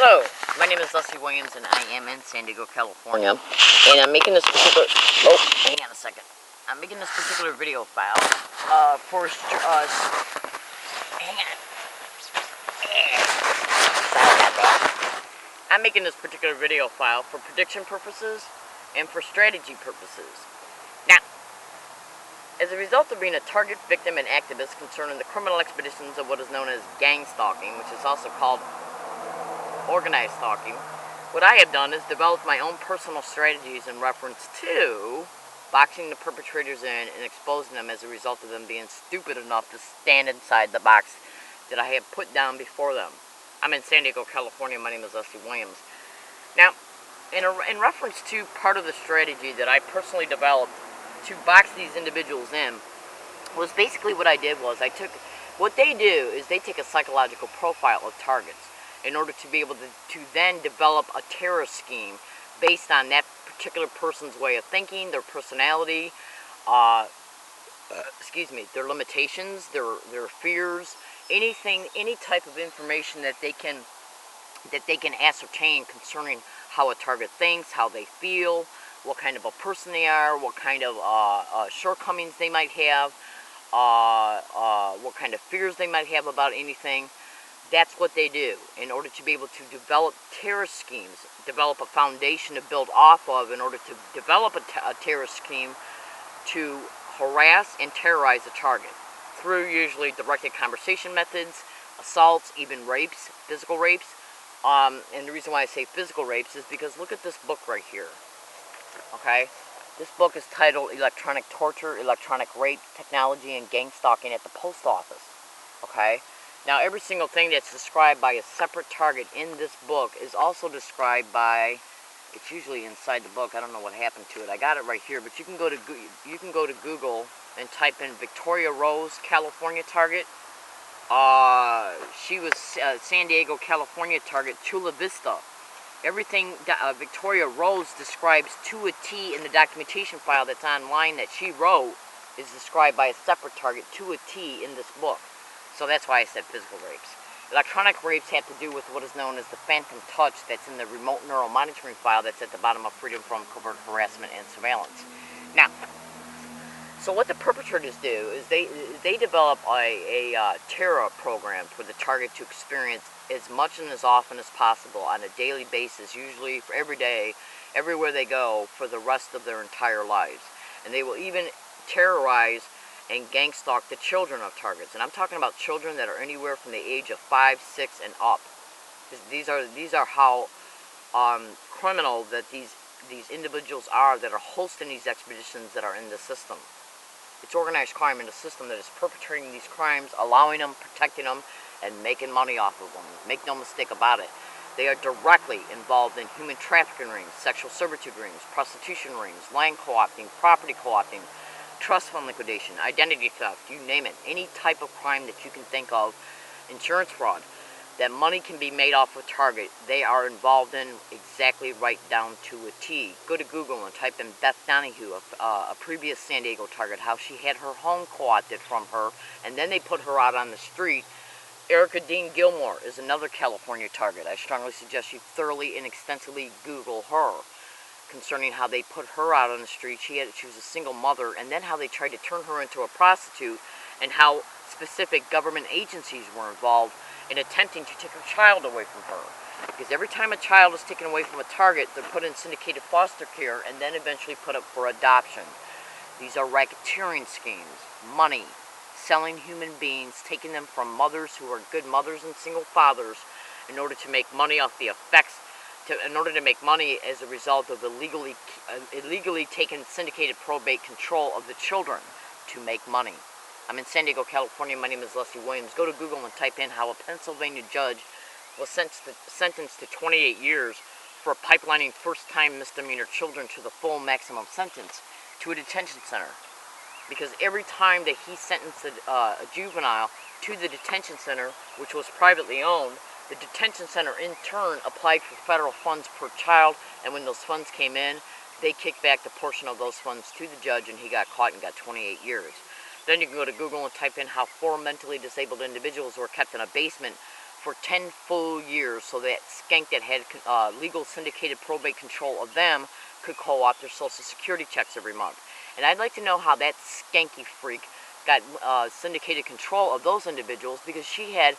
Hello, my name is Leslie Williams and I am in San Diego, California. And I'm making this particular, hang on a second. I'm making this particular video file hang on. Sorry about that. I'm making this particular video file for prediction purposes and for strategy purposes. Now, as a result of being a target, victim, and activist concerning the criminal expeditions of what is known as gang stalking, which is also called organized stalking, what I have done is developed my own personal strategies in reference to boxing the perpetrators in and exposing them as a result of them being stupid enough to stand inside the box that I have put down before them. I'm in San Diego, California. My name is Leslie Williams. Now, in reference to part of the strategy that I personally developed to box these individuals in, was basically what I did was what they do is they take a psychological profile of targets in order to be able to then develop a terror scheme based on that particular person's way of thinking, their personality, their limitations, their fears, any type of information that they can ascertain concerning how a target thinks, how they feel, what kind of a person they are, what kind of shortcomings they might have, what kind of fears they might have about anything. That's what they do in order to be able to develop terror schemes, develop a foundation to build off of in order to develop a terror scheme to harass and terrorize a target through usually directed conversation methods, assaults, even rapes, physical rapes. And the reason why I say physical rapes is because look at this book right here. Okay? This book is titled Electronic Torture, Electronic Rape, Technology, and Gang Stalking at the Post Office. Okay? Now, every single thing that's described by a separate target in this book is also described by, it's usually inside the book, I don't know what happened to it, I got it right here, but you can go to Google and type in Victoria Rose, California target. She was San Diego, California target, Chula Vista. Everything Victoria Rose describes to a T in the documentation file that's online that she wrote is described by a separate target to a T in this book. So that's why I said physical rapes. Electronic rapes have to do with what is known as the phantom touch that's in the remote neural monitoring file that's at the bottom of Freedom from Covert Harassment and Surveillance. Now, so what the perpetrators do is they develop a terror program for the target to experience as much and as often as possible on a daily basis, usually for every day, everywhere they go, for the rest of their entire lives. And they will even terrorize and gang stalk the children of targets. And I'm talking about children that are anywhere from the age of 5, 6, and up. These are how criminal that these individuals are that are hosting these expeditions that are in the system. It's organized crime in the system that is perpetrating these crimes, allowing them, protecting them, and making money off of them. Make no mistake about it. They are directly involved in human trafficking rings, sexual servitude rings, prostitution rings, land co-opting, property co-opting, trust fund liquidation, identity theft, you name it. Any type of crime that you can think of, insurance fraud, that money can be made off a target, they are involved in exactly right down to a T. Go to Google and type in Beth Donahue, a previous San Diego target, how she had her home co-opted from her, and then they put her out on the street. Erica Dean Gilmore is another California target. I strongly suggest you thoroughly and extensively Google her concerning how they put her out on the street. She was a single mother, and then how they tried to turn her into a prostitute, and how specific government agencies were involved in attempting to take her child away from her. Because every time a child is taken away from a target, they're put in syndicated foster care and then eventually put up for adoption. These are racketeering schemes, money, selling human beings, taking them from mothers who are good mothers and single fathers in order to make money off the effects, in order to make money as a result of illegally taking syndicated probate control of the children to make money. I'm in San Diego, California. My name is Leslie Williams. Go to Google and type in how a Pennsylvania judge was sentenced to 28 years for pipelining first-time misdemeanor children to the full maximum sentence to a detention center. Because every time that he sentenced a juvenile to the detention center, which was privately owned, the detention center in turn applied for federal funds per child, and when those funds came in, they kicked back the portion of those funds to the judge, and he got caught and got 28 years. Then you can go to Google and type in how 4 mentally disabled individuals were kept in a basement for 10 full years, so that skank that had legal syndicated probate control of them could co-opt their Social Security checks every month. And I'd like to know how that skanky freak got syndicated control of those individuals, because she had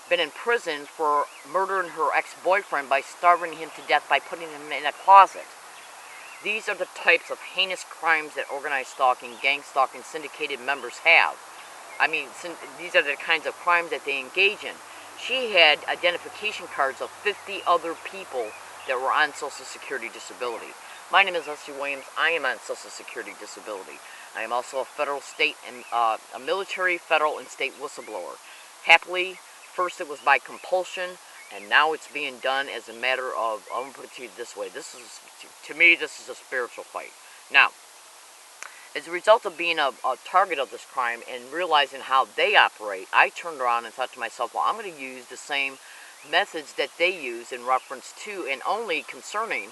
been in prison for murdering her ex-boyfriend by starving him to death by putting him in a closet. These are the types of heinous crimes that organized stalking, gang stalking, syndicated members have. I mean, these are the kinds of crimes that they engage in. She had identification cards of 50 other people that were on Social Security disability. My name is Leslie Williams. I am on Social Security disability. I am also a federal, state, and a military, federal, and state whistleblower. Happily, first it was by compulsion, and now it's being done as a matter of, I'm going to put it to you this way, to me, this is a spiritual fight. Now, as a result of being a target of this crime and realizing how they operate, I turned around and thought to myself, well, I'm going to use the same methods that they use in reference to, and only concerning,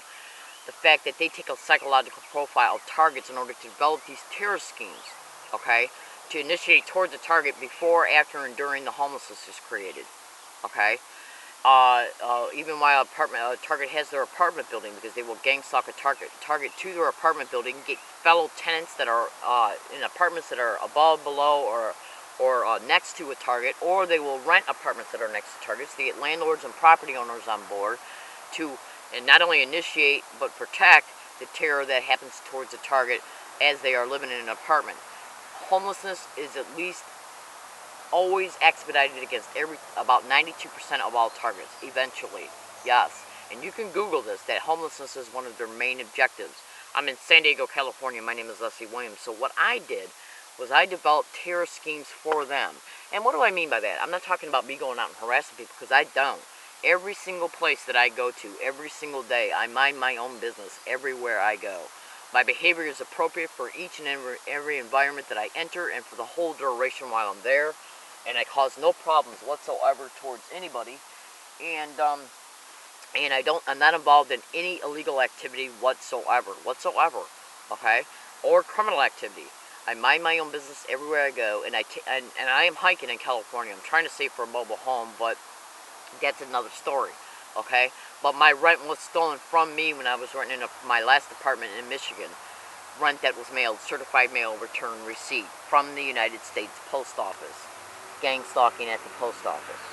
the fact that they take a psychological profile of targets in order to develop these terror schemes, okay, to initiate towards the target before, after, and during the homelessness is created, okay. Even while a target has their apartment building, because they will gang stalk a target to their apartment building, get fellow tenants that are in apartments that are above, below, or next to a target, or they will rent apartments that are next to targets. They get landlords and property owners on board to, and not only initiate but protect the terror that happens towards the target as they are living in an apartment. Homelessness is at least always expedited against about 92% of all targets, eventually. Yes. And you can Google this, that homelessness is one of their main objectives. I'm in San Diego, California. My name is Leslie Williams. So what I did was I developed terror schemes for them. And what do I mean by that? I'm not talking about me going out and harassing people, because I don't. Every single place that I go to, every single day, I mind my own business everywhere I go. My behavior is appropriate for each and every environment that I enter, and for the whole duration while I'm there. And I cause no problems whatsoever towards anybody, and I'm not involved in any illegal activity whatsoever, okay, or criminal activity. I mind my own business everywhere I go, and I am hiking in California. I'm trying to save for a mobile home, but that's another story, okay. But my rent was stolen from me when I was renting my last apartment in Michigan. Rent that was mailed, certified mail return receipt from the United States Post Office. Gang stalking at the post office.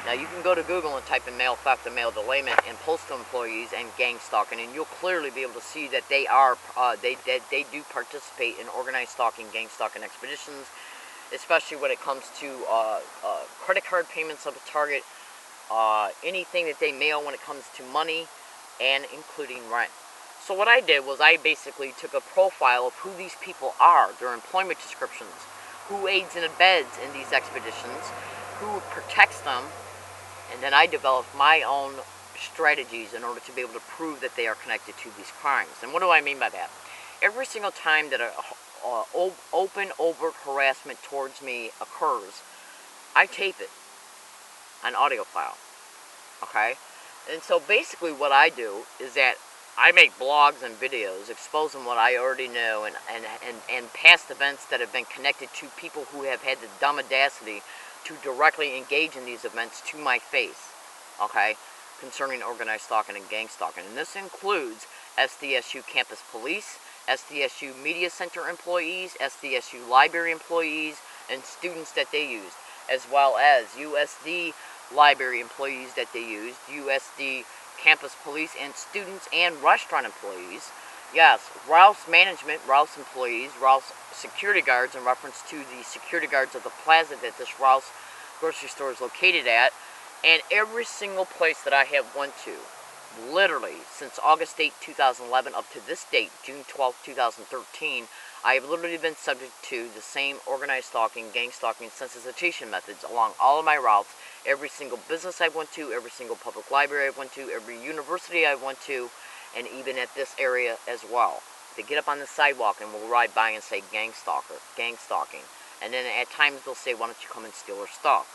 Now you can go to Google and type in mail theft and mail delayment and postal employees and gang stalking, and you'll clearly be able to see that they are they do participate in organized stalking, gang stalking expeditions, especially when it comes to credit card payments of a target, anything that they mail when it comes to money, and including rent. So what I did was I basically took a profile of who these people are, their employment descriptions, who aids and abets in these expeditions, who protects them, and then I developed my own strategies in order to be able to prove that they are connected to these crimes. And what do I mean by that? Every single time that open, overt harassment towards me occurs, I tape it on audio file, okay? And so basically what I do is that I make blogs and videos exposing what I already know, and past events that have been connected to people who have had the dumb audacity to directly engage in these events to my face, okay, concerning organized stalking and gang stalking. And this includes SDSU campus police, SDSU media center employees, SDSU library employees, and students that they used, as well as USD library employees that they used, USD campus police and students and restaurant employees. Yes, Rouse management, Rouse employees, Rouse security guards in reference to the security guards of the plaza that this Rouse grocery store is located at, and every single place that I have went to, literally since August 8, 2011 up to this date, June 12, 2013, I have literally been subject to the same organized stalking, gang stalking, sensitization methods along all of my routes. Every single business I went to, every single public library I went to, every university I went to, and even at this area as well. They get up on the sidewalk and will ride by and say gang stalker, gang stalking. And then at times they'll say, why don't you come and steal our stuff?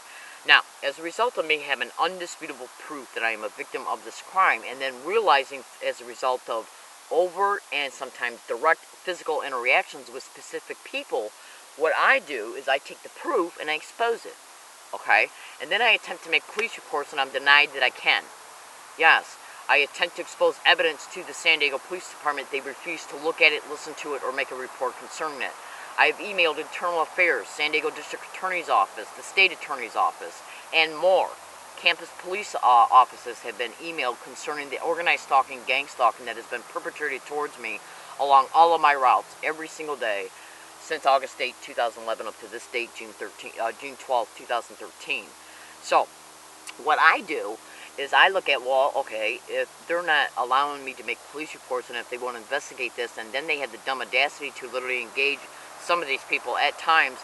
Now, as a result of me having undisputable proof that I am a victim of this crime, and then realizing as a result of overt and sometimes direct physical interactions with specific people, what I do is I take the proof and I expose it. okay? And then I attempt to make police reports and I'm denied that I can. Yes, I attempt to expose evidence to the San Diego Police Department. They refuse to look at it, listen to it, or make a report concerning it. I have emailed Internal Affairs, San Diego District Attorney's Office, the State Attorney's Office, and more. Campus police offices have been emailed concerning the organized stalking, gang stalking that has been perpetrated towards me along all of my routes every single day since August 8, 2011 up to this date, June 12, 2013. So, what I do is I look at, well, okay, if they're not allowing me to make police reports and if they want to investigate this, and then they have the dumb audacity to literally engage some of these people at times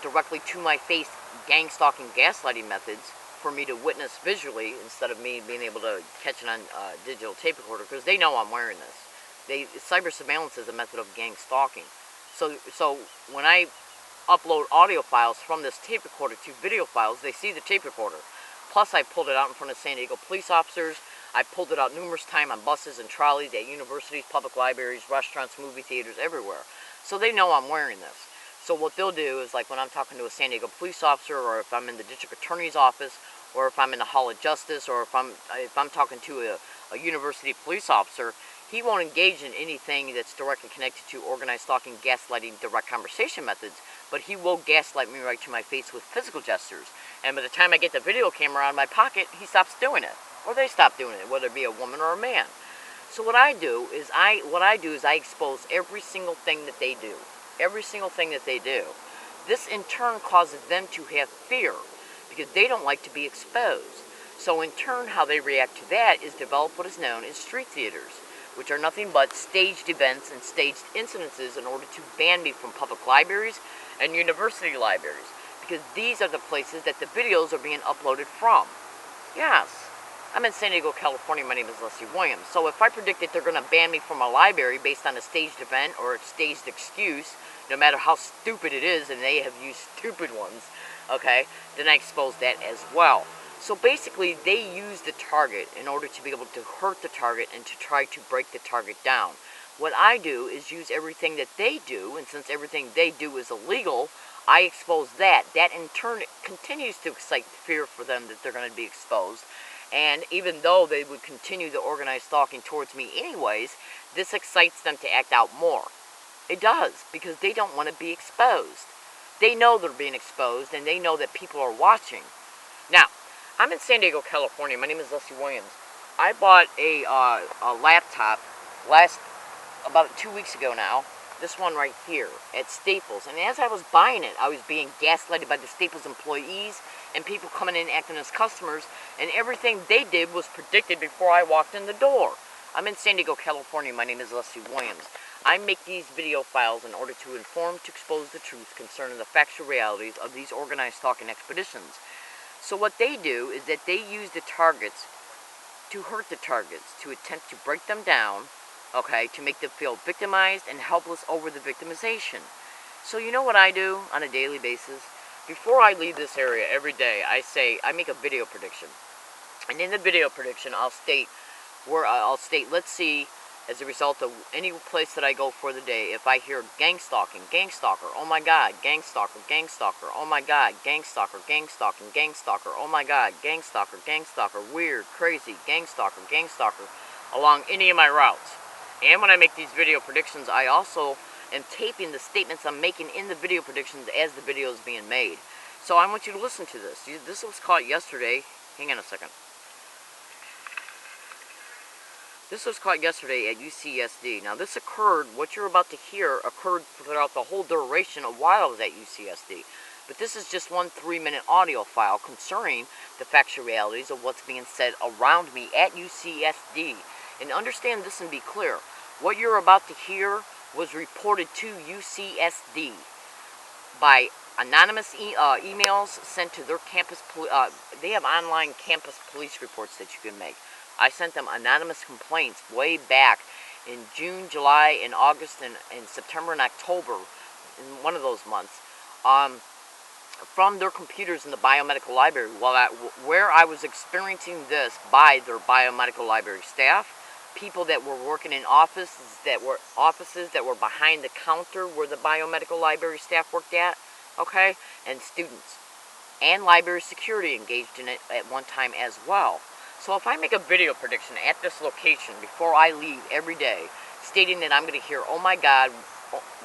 directly to my face, gang stalking, gaslighting methods for me to witness visually instead of me being able to catch it on digital tape recorder, because they know I'm wearing this. Cyber surveillance is a method of gang stalking. So when I upload audio files from this tape recorder to video files, they see the tape recorder. Plus, I pulled it out in front of San Diego police officers. I pulled it out numerous times on buses and trolleys at universities, public libraries, restaurants, movie theaters, everywhere. So they know I'm wearing this. So what they'll do is, like when I'm talking to a San Diego police officer, or if I'm in the district attorney's office, or if I'm in the Hall of Justice, or if I'm talking to a university police officer, he won't engage in anything that's directly connected to organized stalking, gaslighting, direct conversation methods, but he will gaslight me right to my face with physical gestures. And by the time I get the video camera out of my pocket, he stops doing it, or they stop doing it, whether it be a woman or a man. So what I do is I expose every single thing that they do, every single thing that they do. This in turn causes them to have fear because they don't like to be exposed. So in turn, how they react to that is develop what is known as street theaters, which are nothing but staged events and staged incidences in order to ban me from public libraries and university libraries, because these are the places that the videos are being uploaded from. Yes, I'm in San Diego, California. My name is Leslie Williams. So if I predict that they're going to ban me from a library based on a staged event or a staged excuse, no matter how stupid it is, and they have used stupid ones, okay, then I expose that as well. So basically, they use the target in order to be able to hurt the target and to try to break the target down. What I do is use everything that they do, and since everything they do is illegal, I expose that. That in turn continues to excite fear for them that they're going to be exposed. And even though they would continue the organized stalking towards me anyways, this excites them to act out more. It does, because they don't want to be exposed. They know they're being exposed, and they know that people are watching. Now, I'm in San Diego, California. My name is Leslie Williams. I bought a laptop about 2 weeks ago now. This one right here at Staples. And as I was buying it, I was being gaslighted by the Staples employees and people coming in acting as customers. And everything they did was predicted before I walked in the door. I'm in San Diego, California. My name is Leslie Williams. I make these video files in order to inform, to expose the truth concerning the factual realities of these organized stalking expeditions. So what they do is that they use the targets to hurt the targets, to attempt to break them down, okay, to make them feel victimized and helpless over the victimization. So you know what I do on a daily basis? Before I leave this area every day, I make a video prediction. And in the video prediction, I'll state, let's see, as a result of any place that I go for the day, if I hear gang stalking, gang stalker, oh my god, gang stalker, oh my god, gang stalker, gang stalking, gang stalker, oh my god, gang stalker, weird, crazy, gang stalker, along any of my routes. And when I make these video predictions, I also am taping the statements I'm making in the video predictions as the video is being made. So I want you to listen to this. This was caught yesterday. Hang on a second. This was caught yesterday at UCSD. Now this occurred, what you're about to hear occurred throughout the whole duration of while I was at UCSD. But this is just one 3-minute audio file concerning the factual realities of what's being said around me at UCSD. And understand this and be clear. What you're about to hear was reported to UCSD by anonymous emails sent to their campus. They have online campus police reports that you can make. I sent them anonymous complaints way back in June, July, and August, and September and October, in one of those months, from their computers in the biomedical library, where I was experiencing this by their biomedical library staff, people that were working in offices that were behind the counter where the biomedical library staff worked at, okay, and students. and library security engaged in it at one time as well. So if I make a video prediction at this location before I leave every day, stating that I'm going to hear, oh my God,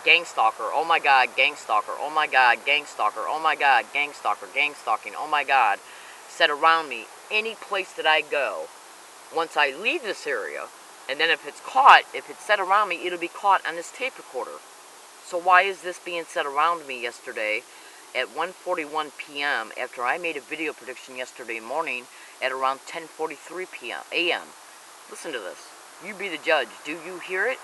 gang stalker, oh my God, gang stalker, oh my God, gang stalker, oh my God, gang stalker, gang stalking, oh my God, said around me, any place that I go, once I leave this area, and then if it's caught, if it's said around me, it'll be caught on this tape recorder. So why is this being said around me yesterday at 1:41 p.m. after I made a video prediction yesterday morning at around 10:43 a.m. Listen to this. You be the judge. Do you hear it?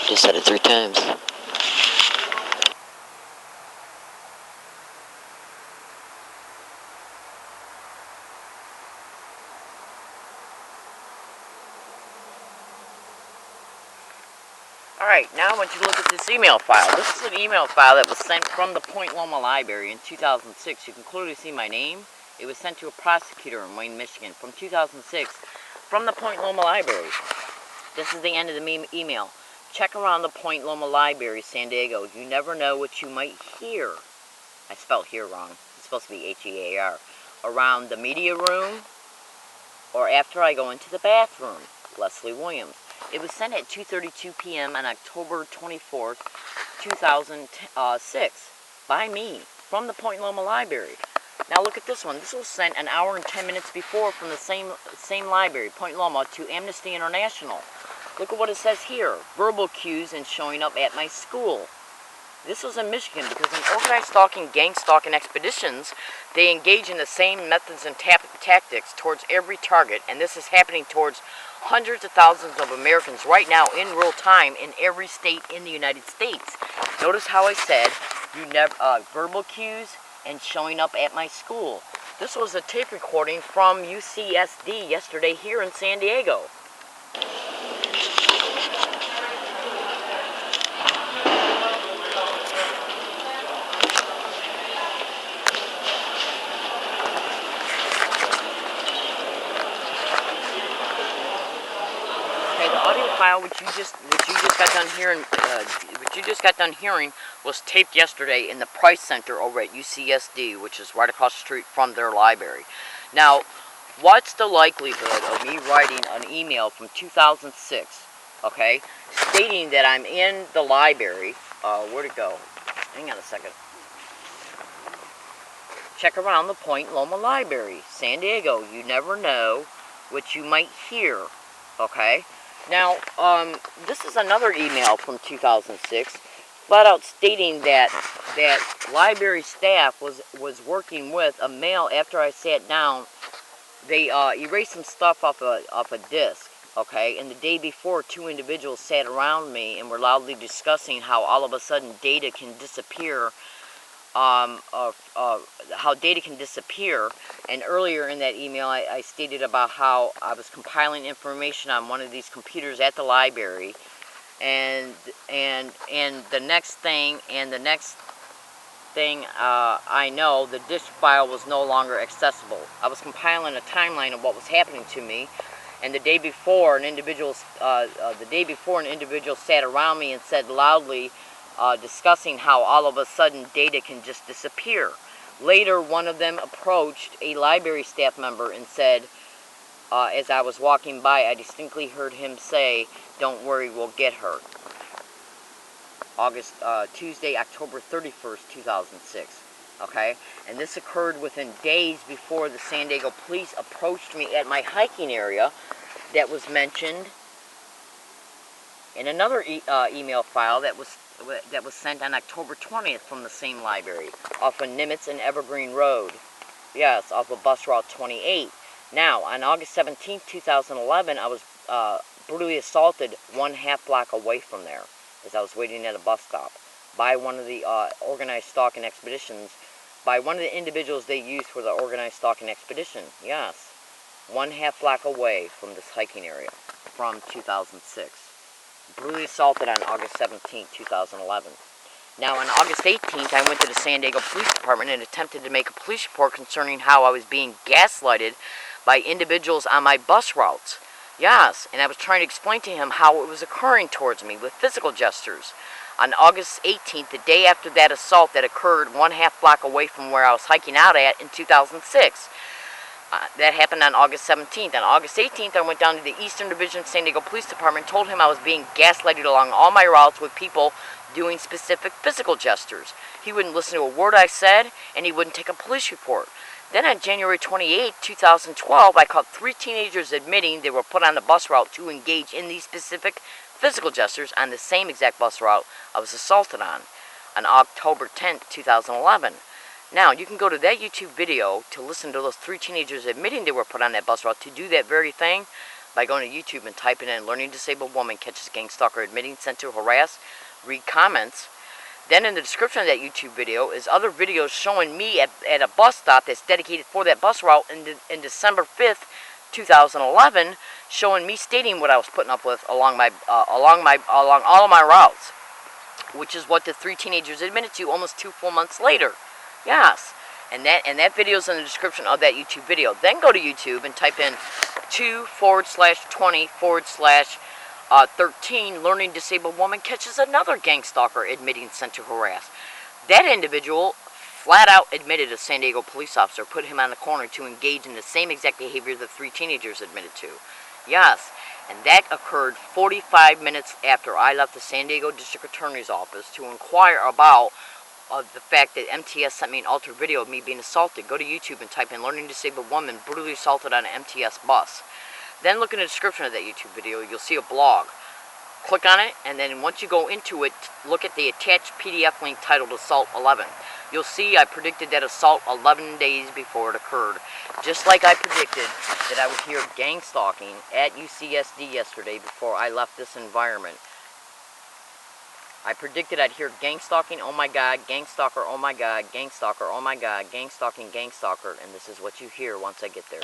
Just said it 3 times. Alright, now I want you to look at this email file. This is an email file that was sent from the Point Loma Library in 2006. You can clearly see my name. It was sent to a prosecutor in Wayne, Michigan from 2006 from the Point Loma Library. This is the end of the email. Check around the Point Loma Library, San Diego. You never know what you might hear. I spelled here wrong. It's supposed to be H-E-A-R. Around the media room or after I go into the bathroom. Leslie Williams. It was sent at 2:32 p.m. on October 24th, 2006 by me from the Point Loma Library. Now look at this one. This was sent an hour and 10 minutes before from the same library, Point Loma, to Amnesty International. Look at what it says here. Verbal cues and showing up at my school. This was in Michigan because in organized stalking, gang stalking expeditions, they engage in the same methods and tactics towards every target, and this is happening towards hundreds of thousands of Americans right now in real time in every state in the United States. Notice how I said you never verbal cues and showing up at my school. This was a tape recording from UCSD yesterday here in San Diego. Which you just got done hearing was taped yesterday in the Price Center over at UCSD, which is right across the street from their library. Now, what's the likelihood of me writing an email from 2006, okay, stating that I'm in the library? Where'd it go? Hang on a second. Check around the Point Loma Library, San Diego. You never know what you might hear, okay? Now, this is another email from 2006, flat out stating that library staff was working with a male after I sat down. They erased some stuff off a disc, okay? And the day before, two individuals sat around me and were loudly discussing how all of a sudden data can disappear. How data can disappear, and earlier in that email I stated about how I was compiling information on one of these computers at the library, and the next thing I know, the disk file was no longer accessible. I was compiling a timeline of what was happening to me, and the day before an individual sat around me and said loudly, discussing how all of a sudden data can just disappear. Later, one of them approached a library staff member and said, as I was walking by, I distinctly heard him say, "Don't worry, we'll get her." Tuesday, October 31st, 2006. Okay? And this occurred within days before the San Diego police approached me at my hiking area that was mentioned in another email file that was sent on October 20th from the same library, off of Nimitz and Evergreen Road. Yes, off of bus route 28. Now, on August 17th, 2011, I was brutally assaulted 1/2 block away from there, as I was waiting at a bus stop, by one of the organized stalking expeditions, by one of the individuals they used for the organized stalking expedition. Yes, 1/2 block away from this hiking area from 2006. Brutally assaulted on August 17, 2011. Now, on August 18th, I went to the San Diego Police Department and attempted to make a police report concerning how I was being gaslighted by individuals on my bus routes. Yes, and I was trying to explain to him how it was occurring towards me with physical gestures. On August 18th, the day after that assault that occurred 1/2 block away from where I was hiking out at in 2006, that happened on August 17th. On August 18th, I went down to the Eastern Division of San Diego Police Department and told him I was being gaslighted along all my routes with people doing specific physical gestures. He wouldn't listen to a word I said, and he wouldn't take a police report. Then on January 28, 2012, I caught 3 teenagers admitting they were put on the bus route to engage in these specific physical gestures on the same exact bus route I was assaulted on October 10th, 2011. Now, you can go to that YouTube video to listen to those 3 teenagers admitting they were put on that bus route to do that very thing by going to YouTube and typing in "Learning Disabled Woman Catches Gang Stalker Admitting Sent to Harass," read comments. Then in the description of that YouTube video is other videos showing me at a bus stop that's dedicated for that bus route in December 5th, 2011, showing me stating what I was putting up with along all of my routes, which is what the 3 teenagers admitted to almost 2 full months later. Yes, and that video is in the description of that YouTube video. Then go to YouTube and type in 2/20/13 "Learning Disabled Woman Catches Another Gang Stalker Admitting Sent to Harass." That individual flat out admitted a San Diego police officer put him on the corner to engage in the same exact behavior the 3 teenagers admitted to. Yes, and that occurred 45 minutes after I left the San Diego District Attorney's Office to inquire about the fact that MTS sent me an altered video of me being assaulted. Go to YouTube and type in "Learning Disabled Woman Brutally Assaulted on an MTS Bus." Then look in the description of that YouTube video. You'll see a blog Click on it, and then once you go into it, look at the attached PDF link titled Assault 11. You'll see I predicted that assault 11 days before it occurred. Just like I predicted that I would hear gang stalking at UCSD yesterday before I left this environment. I predicted I'd hear gang stalking, oh my god, gang stalker, oh my god, gang stalker, oh my god, gang stalking, gang stalker, and this is what you hear once I get there.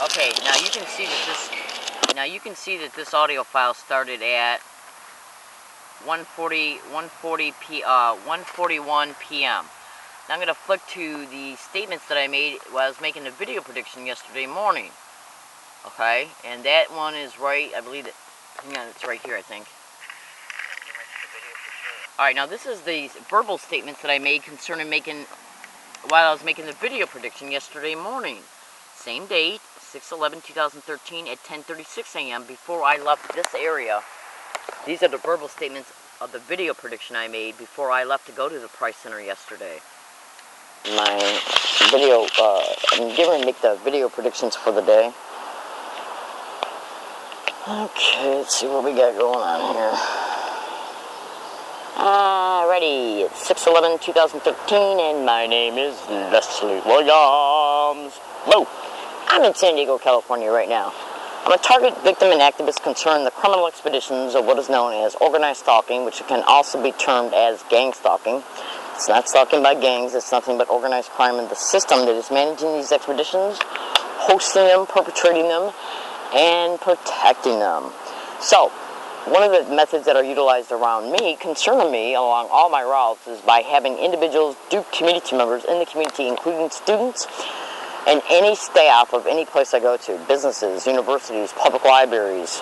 Okay, now you can see that this audio file started at 1:41 p.m. Now I'm going to flick to the statements that I made while I was making the video prediction yesterday morning. Okay, and that one is right, I believe that, hang on, it's right here, I think. Alright, now this is the verbal statements that I made concerning while I was making the video prediction yesterday morning. Same date, 6/11/2013 at 10:36 a.m. before I left this area. These are the verbal statements of the video prediction I made before I left to go to the Price Center yesterday. My video, I'm getting ready to make the video predictions for the day. Okay, let's see what we got going on here. Alrighty, it's 6/11/2013 and my name is Leslie Williams. Whoa! I'm in San Diego, California right now. I'm a target victim and activist concerning the criminal expeditions of what is known as organized stalking, which can also be termed as gang stalking. It's not stalking by gangs, it's nothing but organized crime and the system that is managing these expeditions, hosting them, perpetrating them, and protecting them. So, one of the methods that are utilized around me, concerning me, along all my routes, is by having individuals, community members in the community, including students, and any staff of any place I go to, businesses, universities, public libraries,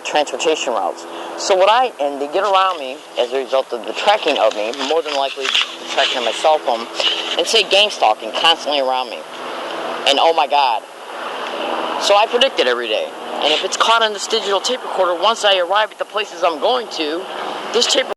transportation routes. So and they get around me as a result of the tracking of me, more than likely the tracking of my cell phone, and say gang stalking constantly around me. And oh my God. So I predict it every day. And if it's caught on this digital tape recorder, once I arrive at the places I'm going to, this tape